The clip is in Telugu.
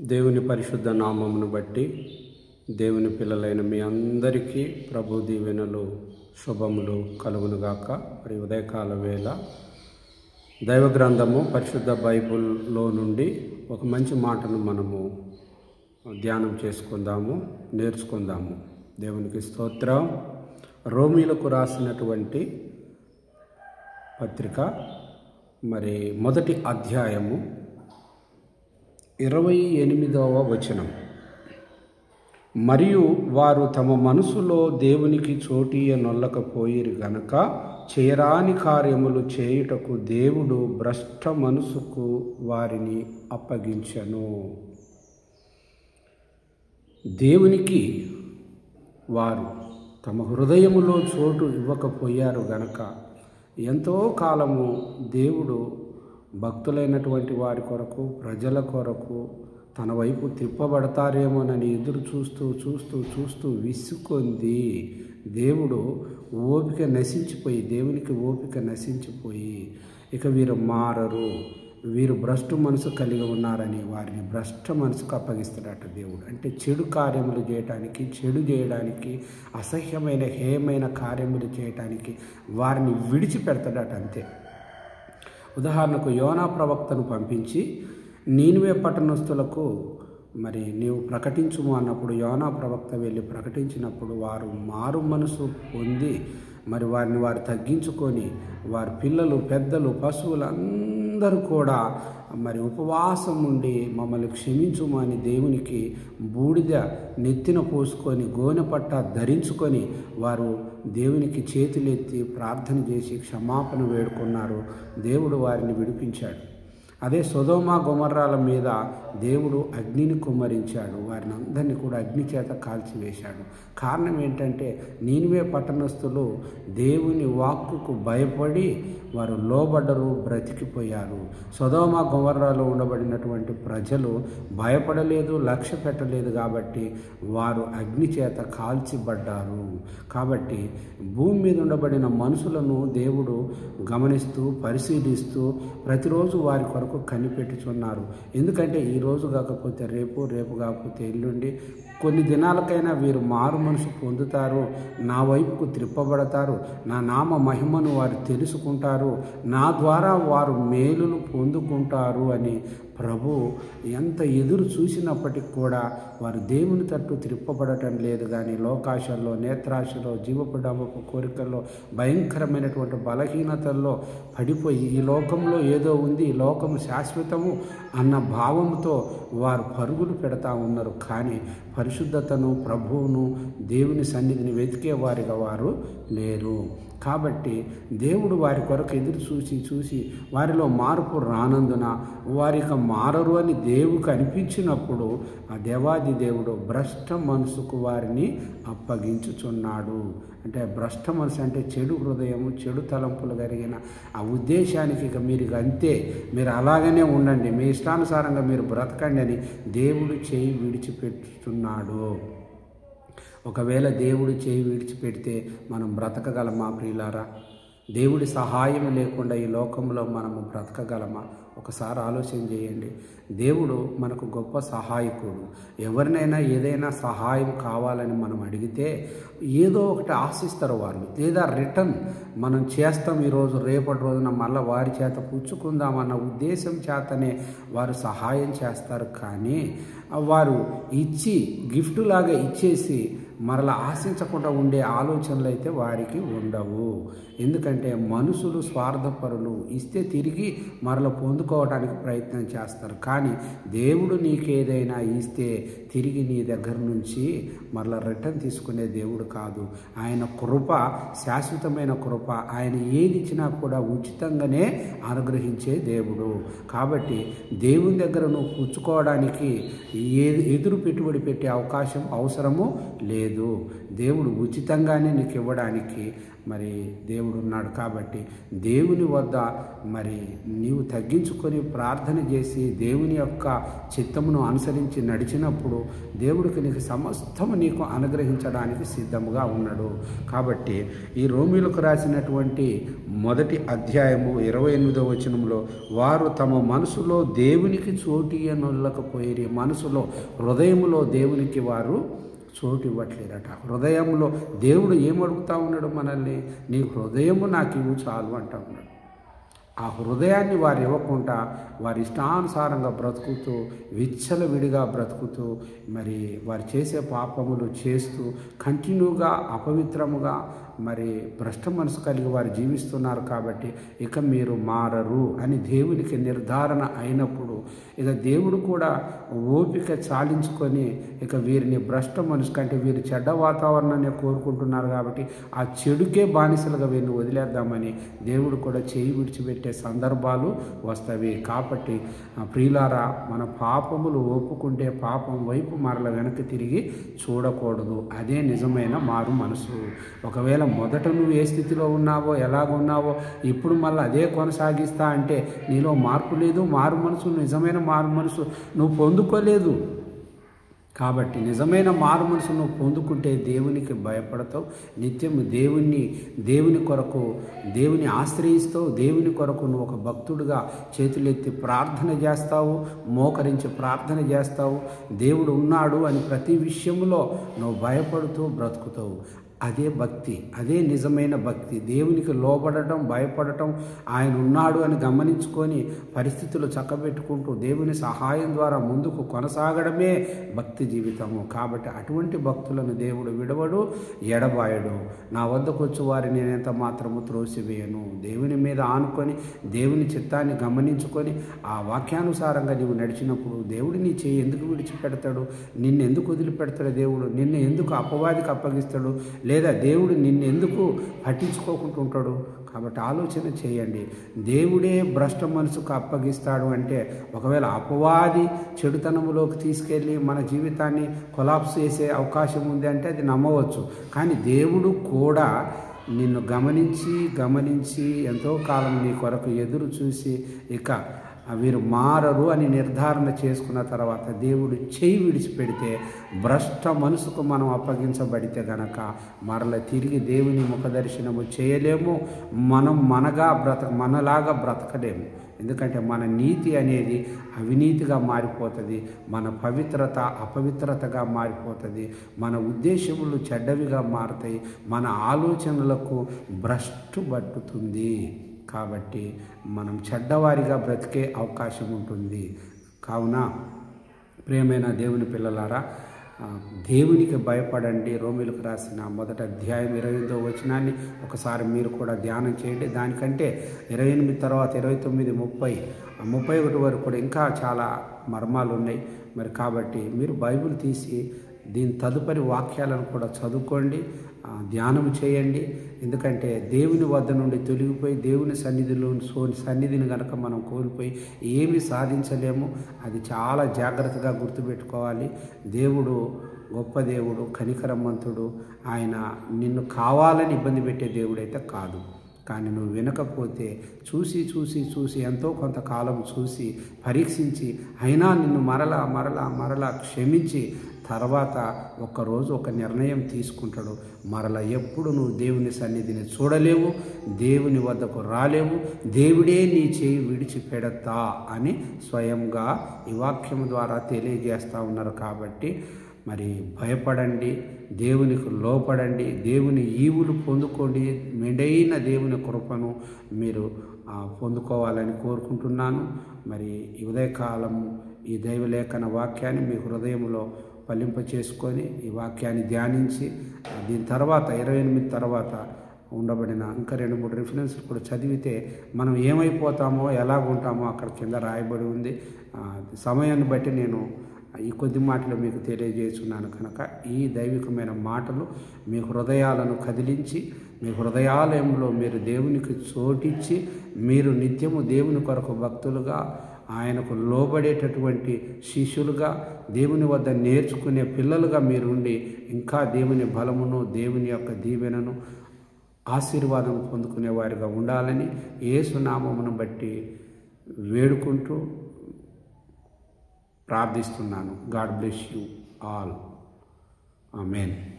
దేవుని పరిశుద్ధ నామమును బట్టి దేవుని పిల్లలైన మీ అందరికీ ప్రభు దీవెనలు శుభములు కలుగునుగాక. మరి ఉదయకాల వేళ దైవ గ్రంథము పరిశుద్ధ బైబిల్లో నుండి ఒక మంచి మాటను మనము ధ్యానం చేసుకుందాము, నేర్చుకుందాము. దేవునికి స్తోత్రం. రోమీలకు రాసినటువంటి పత్రిక మరి మొదటి అధ్యాయము 28వ వచనం. మరియు వారు తమ మనసులో దేవునికి చోటియనొల్లకపోయిరు గనక చేయరాని కార్యములు చేయుటకు దేవుడు భ్రష్ట మనసుకు వారిని అప్పగించెను. దేవునికి వారు తమ హృదయములో చోటు ఇవ్వకపోయారు గనక ఎంతో కాలము దేవుడు భక్తులైనటువంటి వారి కొరకు, ప్రజల కొరకు తన వైపు తిప్పబడతారేమోనని ఎదురు చూస్తూ విసుకొంది. దేవుడు దేవునికి ఓపిక నశించిపోయి ఇక వీరు మారరు, వీరు భ్రష్టు మనసు కలిగి ఉన్నారని వారిని భ్రష్ట మనసుకు అప్పగిస్తాడట దేవుడు. అంటే చెడు కార్యములు చేయటానికి, చెడు చేయడానికి, అసహ్యమైన హేయమైన కార్యములు చేయటానికి వారిని విడిచిపెడతాడట అంతే. ఉదాహరణకు యోనా ప్రవక్తను పంపించి నీనివే పట్టణస్థులకు మరి నీవు ప్రకటించుము అన్నప్పుడు యోనా ప్రవక్త వెళ్ళి ప్రకటించినప్పుడు వారు మారు మనసు పొంది మరి వారు తగ్గించుకొని వారి పిల్లలు, పెద్దలు, పశువులు అందరూ కూడా మరి ఉపవాసం ఉండి మమ్మల్ని క్షమించుము అని దేవునికి బూడిద నెత్తిన పోసుకొని గోనె పట్ట ధరించుకొని వారు దేవునికి చేతులెత్తి ప్రార్థన చేసి క్షమాపణ వేడుకున్నారు. దేవుడు వారిని విడిపించాడు. అదే సొదొమ గొమొర్రాల మీద దేవుడు అగ్నిని కుమ్మరించాడు. వారిని అందరినీ కూడా అగ్ని చేత కాల్చివేశాడు. కారణం ఏంటంటే నీనివే పట్టణస్థులు దేవుని వాక్కుకు భయపడి వారు లోబడ్డరు, బ్రతికిపోయారు. సొదొమ గొమొర్రాలో ఉండబడినటువంటి ప్రజలు భయపడలేదు, లక్ష్య పెట్టలేదు కాబట్టి వారు అగ్ని చేత కాల్చిబడ్డారు. కాబట్టి భూమి మీద ఉండబడిన మనుషులను దేవుడు గమనిస్తూ, పరిశీలిస్తూ ప్రతిరోజు వారి కొరకు కనిపెట్టుచున్నారు. ఎందుకంటే ఈరోజు కాకపోతే రేపు, రేపు కాకపోతే ఎల్లుండి, కొన్ని దినాలకైనా వీరు మారు మనసు పొందుతారు, నా వైపుకు త్రిప్పబడతారు, నా నామ మహిమను వారు తెలుసుకుంటారు, నా ద్వారా వారు మేలులు పొందుకుంటారు అని ప్రభు ఎంత ఎదురు చూసినప్పటికి కూడా వారు దేవుని తట్టు త్రిప్పబడటం లేదు. కానీ లోకాశల్లో, నేత్రాశలో, జీవపుడంబపు కోరికల్లో, భయంకరమైనటువంటి బలహీనతల్లో పడిపోయి ఈ లోకంలో ఏదో ఉంది, ఈ లోకము శాశ్వతము అన్న భావంతో వారు పరుగులు పెడతా ఉన్నారు. కానీ పరిశుద్ధతను, ప్రభువును, దేవుని సన్నిధిని వెతికే వారిగా వారు లేరు. కాబట్టి దేవుడు వారి కొరకు ఎదురు చూసి వారిలో మార్పు రానందున వారికి మారరు అని దేవుడికి అనిపించినప్పుడు ఆ దేవాది దేవుడు భ్రష్ట మనసుకు వారిని అప్పగించుచున్నాడు. అంటే భ్రష్ట మనసు అంటే చెడు హృదయము, చెడు తలంపులు కలిగిన ఆ ఉద్దేశానికి ఇక మీరు అంతే, మీరు అలాగనే ఉండండి, మీ ఇష్టానుసారంగా మీరు బ్రతకండి అని దేవుడు చేయి విడిచిపెట్టుతున్నాడు. ఒకవేళ దేవుడు చేయి విడిచిపెడితే మనం బ్రతకగలమా ప్రియులారా? దేవుడి సహాయం లేకుండా ఈ లోకంలో మనము బ్రతకగలమా? ఒకసారి ఆలోచన చేయండి. దేవుడు మనకు గొప్ప సహాయకుడు. ఎవరినైనా ఏదైనా సహాయం కావాలని మనం అడిగితే ఏదో ఒకటి ఆశిస్తారు వాళ్ళు, లేదా రిటర్న్ మనం చేస్తాం ఈరోజు, రేపటి రోజున మళ్ళీ వారి చేత పుచ్చుకుందామన్న ఉద్దేశం చేతనే వారు సహాయం చేస్తారు. కానీ వారు ఇచ్చి గిఫ్ట్ లాగా ఇచ్చేసి మరలా ఆశించకుండా ఉండే ఆలోచనలు అయితే వారికి ఉండవు. ఎందుకంటే మనుషులు స్వార్థపరులు, ఇస్తే తిరిగి మరల పొందుకోవడానికి ప్రయత్నం చేస్తారు. కానీ దేవుడు నీకేదైనా ఇస్తే తిరిగి నీ దగ్గర నుంచి మరలా రిటర్న్ తీసుకునే దేవుడు కాదు. ఆయన కృప శాశ్వతమైన కృప. ఆయన ఏది ఇచ్చినా కూడా ఉచితంగానే అనుగ్రహించే దేవుడు. కాబట్టి దేవుని దగ్గర నువ్వు పుచ్చుకోవడానికి ఎదురు పెట్టుబడి పెట్టే అవకాశం అవసరము లేదు. లేదు. దేవుడు ఉచితంగానే నీకు ఇవ్వడానికి మరి దేవుడు ఉన్నాడు. కాబట్టి దేవుని వద్ద మరి నీవు తగ్గించుకొని ప్రార్థన చేసి దేవుని యొక్క చిత్తమును అనుసరించి నడిచినప్పుడు దేవుడికి నీకు సమస్తము నీకు అనుగ్రహించడానికి సిద్ధముగా ఉన్నాడు. కాబట్టి ఈ రోమీయులకు రాసినటువంటి మొదటి అధ్యాయము 28వ వచనంలో వారు తమ మనసులో దేవునికి చోటియనొల్లకపోయిరి. మనసులో హృదయములో దేవునికి వారు చోటు ఇవ్వట్లేరట. హృదయంలో దేవుడు ఏమడుగుతా ఉన్నాడు మనల్ని? నీ హృదయము నాకు ఇవ్వు చాలు అంటా ఉన్నాడు. ఆ హృదయాన్ని వారు ఇవ్వకుండా వారి ఇష్టానుసారంగా బ్రతుకుతూ విచ్చలవిడిగా బ్రతుకుతూ మరి వారు చేసే పాపములు చేస్తూ కంటిన్యూగా అపవిత్రముగా మరి భ్రష్ట మనసు కలిగి వారు జీవిస్తున్నారు. కాబట్టి ఇక మీరు మారరు అని దేవునికి నిర్ధారణ అయినప్పుడు ఇక దేవుడు కూడా ఓపిక చాలించుకొని ఇక వీరిని భ్రష్ట మనసు కంటే వీరు చెడ్డ వాతావరణాన్ని కోరుకుంటున్నారు కాబట్టి ఆ చెడుకే బానిసలుగా వీరిని వదిలేద్దామని దేవుడు కూడా చేయి విడిచిపెట్టే సందర్భాలు వస్తవి. కాబట్టి ప్రియులారా, మన పాపములు ఒప్పుకుంటే పాపం వైపు మరల వెనక్కి తిరిగి చూడకూడదు. అదే నిజమైన మారు మనసు. ఒకవేళ మొదట నువ్వు ఏ స్థితిలో ఉన్నావో ఎలాగున్నావో ఇప్పుడు మళ్ళీ అదే కొనసాగిస్తా అంటే నీలో మార్పు లేదు. మారు మనసు, నిజమైన మారు మనసు నువ్వు పొందుకోలేదు. కాబట్టి నిజమైన మారు మనసు నువ్వు పొందుకుంటే దేవునికి భయపడతావు. నిత్యం దేవుని కొరకు దేవుని ఆశ్రయిస్తావు. దేవుని కొరకు నువ్వు ఒక భక్తుడిగా చేతులెత్తి ప్రార్థన చేస్తావు, మోకరించి ప్రార్థన చేస్తావు. దేవుడు ఉన్నాడు అని ప్రతి విషయంలో నువ్వు భయపడుతూ బ్రతుకుతావు. అదే భక్తి, అదే నిజమైన భక్తి. దేవునికి లోబడటం, భయపడటం, ఆయన ఉన్నాడు అని గమనించుకొని పరిస్థితులు చక్కబెట్టుకుంటూ దేవుని సహాయం ద్వారా ముందుకు కొనసాగడమే భక్తి జీవితము. కాబట్టి అటువంటి భక్తులను దేవుడు విడవడు, ఎడబాయడు. నా వద్దకు వచ్చి వారిని నేను ఎంత మాత్రము త్రోసివేయను. దేవుని మీద ఆనుకొని దేవుని చిత్తాన్ని గమనించుకొని ఆ వాక్యానుసారంగా నీవు నడిచినప్పుడు దేవుడు నీ చేయి ఎందుకు విడిచిపెడతాడు? నిన్ను ఎందుకు వదిలిపెడతాడు? దేవుడు నిన్ను ఎందుకు అపవాదికి అప్పగిస్తాడు? లేదా దేవుడు నిన్ను ఎందుకు పట్టించుకోకుండా ఉంటాడు? కాబట్టి ఆలోచన చేయండి. దేవుడే భ్రష్ట మనసుకు అప్పగిస్తాడు అంటే ఒకవేళ అపవాది చెడుతనములోకి తీసుకెళ్ళి మన జీవితాన్ని కొలాప్స్ చేసే అవకాశం ఉంది అంటే అది నమ్మవచ్చు. కానీ దేవుడు కూడా నిన్ను గమనించి ఎంతో కాలం నీ కొరకు ఎదురు చూసి ఇక వీరు మారరు అని నిర్ధారణ చేసుకున్న తర్వాత దేవుడు చేయి విడిచిపెడితే భ్రష్ట మనసుకు మనం అప్పగించబడితే గనక మరల తిరిగి దేవుని ముఖదర్శనము చేయలేము. మనం మనలాగా బ్రతకలేము. ఎందుకంటే మన నీతి అనేది అవినీతిగా మారిపోతుంది, మన పవిత్రత అపవిత్రతగా మారిపోతుంది, మన ఉద్దేశములు చెడ్డవిగా మారుతాయి, మన ఆలోచనలకు భ్రష్టు పట్టుతుంది. కాబట్టి మనం చెడ్డవారిగా బ్రతికే అవకాశం ఉంటుంది. కావున ప్రియమైన దేవుని పిల్లలారా, దేవునికి భయపడండి. రోమీయులకు రాసిన మొదటి అధ్యాయం 28వ వచనాన్ని ఒకసారి మీరు కూడా ధ్యానం చేయండి. దానికంటే 28 తర్వాత 29, 30, 31 వరకు కూడా ఇంకా చాలా మర్మాలు ఉన్నాయి. మరి కాబట్టి మీరు బైబిల్ తీసి దీని తదుపరి వాక్యాలను కూడా చదువుకోండి, ధ్యానం చేయండి. ఎందుకంటే దేవుని వద్ద నుండి తొలగిపోయి దేవుని సన్నిధిని కనుక మనం కోల్పోయి ఏమీ సాధించలేము. అది చాలా జాగ్రత్తగా గుర్తుపెట్టుకోవాలి. దేవుడు గొప్ప దేవుడు, కనికరమంతుడు. ఆయన నిన్ను కావాలని ఇబ్బంది పెట్టే దేవుడైతే కాదు. కానీ నువ్వు వినకపోతే చూసి ఎంతో కొంతకాలం చూసి పరీక్షించి అయినా నిన్ను మరలా క్షమించి తర్వాత ఒక్కరోజు ఒక నిర్ణయం తీసుకుంటాడు. మరలా ఎప్పుడు నువ్వు దేవుని సన్నిధిని చూడలేవు, దేవుని వద్దకు రాలేవు. దేవుడే నీ చేయి విడిచిపెడతా అని స్వయంగా ఈ వాక్యం ద్వారా తెలియజేస్తూ ఉన్నారు. కాబట్టి మరి భయపడండి, దేవునికి లోపడండి, దేవుని ఈవులు పొందుకోండి. మెండైన దేవుని కృపను మీరు పొందుకోవాలని కోరుకుంటున్నాను. మరి ఈ ఉదయకాలం ఈ దైవలేఖన వాక్యాన్ని మీ హృదయంలో ఫలింప చేసుకొని ఈ వాక్యాన్ని ధ్యానించి దీని తర్వాత 28 తర్వాత ఉండబడిన ఇంకా 2-3 రిఫరెన్స్లు కూడా చదివితే మనం ఏమైపోతామో ఎలాగుంటామో అక్కడ కింద రాయబడి ఉంది. సమయాన్ని బట్టి నేను ఈ కొద్ది మాటలు మీకు తెలియజేస్తున్నాను కనుక ఈ దైవికమైన మాటలు మీ హృదయాలను కదిలించి మీ హృదయాలయంలో మీరు దేవునికి చోటిచ్చి మీరు నిత్యము దేవుని కొరకు భక్తులుగా ఆయనకు లోబడేటటువంటి శిష్యులుగా, దేవుని వద్ద నేర్చుకునే పిల్లలుగా మీరుండి ఇంకా దేవుని బలమును, దేవుని యొక్క దీవెనను, ఆశీర్వాదం పొందుకునే వారిగా ఉండాలని యేసు నామమును బట్టి వేడుకుంటూ ప్రార్థిస్తున్నాను. God bless you all. Amen.